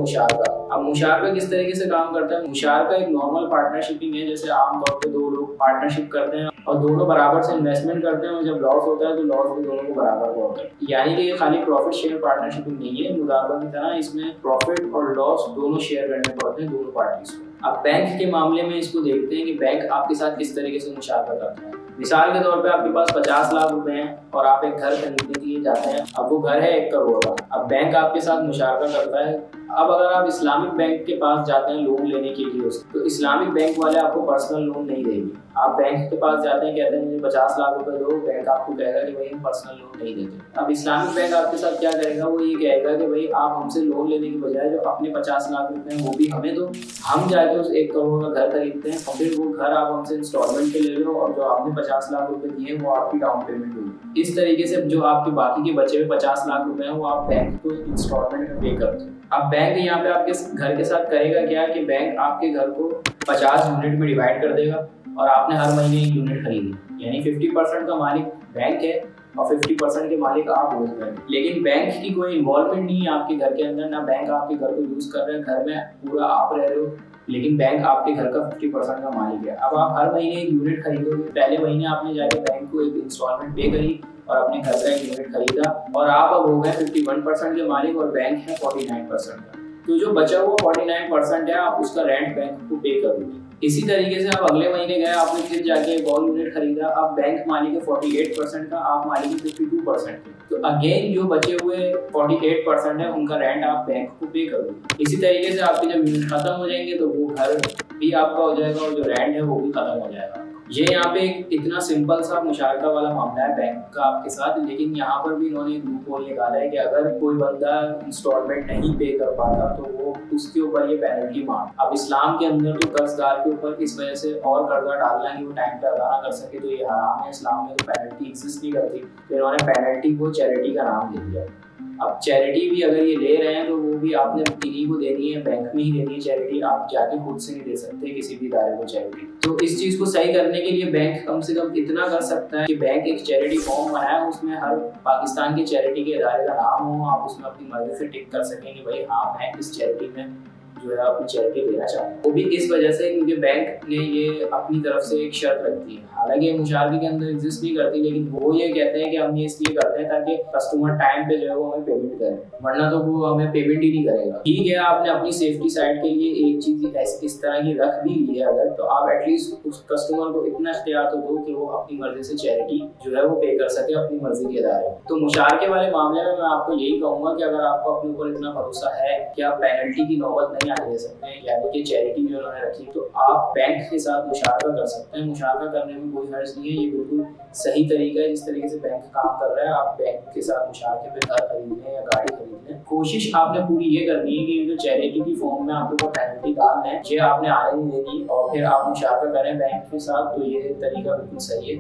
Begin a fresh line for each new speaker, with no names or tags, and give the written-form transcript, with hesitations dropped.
मुशारका। अब मुशारका किस तरीके से काम करता है? मुशारका एक नॉर्मल पार्टनरशिपिंग है, जैसे आमतौर पे दो लोग पार्टनरशिप करते हैं और दोनों बराबर से इन्वेस्टमेंट करते हैं और जब लॉस होता है तो लॉस भी दोनों को बराबर का होता है। यानी कि ये खाली प्रॉफिट शेयर पार्टनरशिपिंग नहीं है, मुदारबा की तरह इसमें प्रॉफिट और लॉस दोनों शेयर करने पड़ते हैं दोनों पार्टीज को। अब बैंक के मामले में इसको देखते हैं कि बैंक आपके साथ किस तरीके से मुशारका करता है। मिसाल के तौर पे आपके पास 50 लाख रुपए हैं और आप एक घर खरीदने के लिए जाते हैं। अब वो घर है 1 करोड़ का। अब बैंक आपके साथ मुशारका करता है। अब अगर आप इस्लामिक बैंक के पास जाते हैं लोन लेने के लिए तो इस्लामिक बैंक वाले आपको पर्सनल लोन नहीं देंगे। आप बैंक के पास जाते हैं, कहते हैं मुझे 50 लाख रुपए दो, बैंक आपको कहेगा कि भाई हम पर्सनल लोन नहीं देते। अब इस्लामिक बैंक आपके साथ क्या करेगा? वो ये कहेगा कि भाई आप हमसे लोन लेने की बजाय जो अपने 50 लाख रुपए हैं वो भी हमें दो, हम जाके उस 1 करोड़ का घर खरीदते हैं और फिर वो घर आप हमसे इंस्टॉलमेंट पे ले लो और जो आपने 50 लाख रुपए दिए वो आपकी डाउन पेमेंट होगी। इस तरीके से जो आपके बाकी के बचे हुए 50 लाख रुपए हैं वो आप बैंक को इंस्टॉलमेंट में पे करते हो। अब बैंक यहाँ पे आपके घर के साथ करेगा क्या कि बैंक आपके घर को 50 यूनिट में डिवाइड कर देगा और आपने हर महीने 1 यूनिट खरीदी, यानी 50% का मालिक बैंक है और 50% के मालिक आप हो गए। लेकिन बैंक की कोई इन्वॉल्वमेंट नहीं है आपके घर के अंदर, ना बैंक आपके घर को यूज कर रहे हैं, घर में पूरा आप रह रहे हो, लेकिन बैंक आपके घर का 50% का मालिक है। अब आप हर महीने 1 यूनिट खरीदोगे। पहले महीने आपने जाके बैंक को एक इंस्टॉलमेंट पे करी और अपने घर का 1 यूनिट खरीदा और आप अब हो गए 51% के मालिक और बैंक है 49% का। तो जो बचा हुआ 49% है आप उसका रेंट बैंक को पे करोगे। इसी तरीके से आप अगले महीने गए, आपने फिर जाके एक और यूनिट खरीदा, अब बैंक मालिक है 48% का, आप मालिक है 52% के। तो अगेन जो बचे हुए 48% है उनका रेंट आप बैंक को पे करोगे। इसी तरीके से आपके जब यूनिट खत्म हो जाएंगे तो वो घर भी आपका हो जाएगा और जो रेंट है वो भी खत्म हो जाएगा। ये यहाँ पे एक इतना सिंपल सा मुशारका वाला मामला है बैंक का आपके साथ, लेकिन यहाँ पर भी इन्होंने एक लूपहोल निकाला है कि अगर कोई बंदा इंस्टॉलमेंट नहीं पे कर पाता तो वो उसके ऊपर ये पेनल्टी मांग। अब इस्लाम के अंदर तो कर्जदार के ऊपर इस वजह से और कर्जा डालना कि वो टाइम पे अदा ना कर सके तो ये हराम है। इस्लाम में तो पेनल्टी एग्जिस्ट नहीं करती, तो इन्होंने पेनल्टी को चैरिटी का नाम दे दिया। अब चैरिटी भी अगर ये ले रहे हैं तो वो भी आपने इन्हीं को देनी है, बैंक में ही देनी है चैरिटी, आप जाके खुद से नहीं दे सकते किसी भी इदारे को चैरिटी। तो इस चीज को सही करने के लिए बैंक कम से कम इतना कर सकता है कि बैंक एक चैरिटी फॉर्म बनाए, उसमें हर पाकिस्तान के चैरिटी के इदारे का नाम हो, आप उसमें अपनी मर्जी से टिक कर सकें कि भाई हाँ मैं इस चैरिटी में जो है अपनी चैरिटी देना चाहूँ। वो भी इस वजह से क्योंकि बैंक ने ये अपनी तरफ से एक शर्त रखती है, हालांकि मुशारके के अंदर एग्जिस्ट नहीं करती, लेकिन वो ये कहते हैं कि हम ये इसलिए करते हैं ताकि कस्टमर टाइम पे जो है वो हमें पेमेंट करे, वरना तो वो हमें पेमेंट ही नहीं करेगा। ठीक है, आपने अपनी सेफ्टी साइड के लिए एक चीज इस तरह की रख भी ली है अगर, तो आप एटलीस्ट उस कस्टमर को इतना इख्तियार तो दो कि वो अपनी मर्जी से चैरिटी जो है वो पे कर सके अपनी मर्जी के इदारे। तो मुशारके वाले मामले में मैं आपको यही कहूंगा कि अगर आपको अपने ऊपर इतना भरोसा है कि आप पेनल्टी की नौबत नहीं आने दे सकते हैं, यानी कि चैरिटी जो उन्होंने रखी, तो आप बैंक के साथ मुशारका कर सकते हैं। मुशारका करने में कोई हर्ज नहीं है, ये बिल्कुल सही तरीका है जिस तरीके से बैंक काम कर रहा है। आप बैंक के साथ मुशारके पे घर खरीदने या गाड़ी खरीदने, कोशिश आपने पूरी ये करनी है कि जो चैरिटी की फॉर्म में आपके ऊपर पेनल्टी डालना है ये आपने आने नहीं देनी और फिर आप मुशारका करें बैंक के साथ, तो ये तरीका बिल्कुल सही है।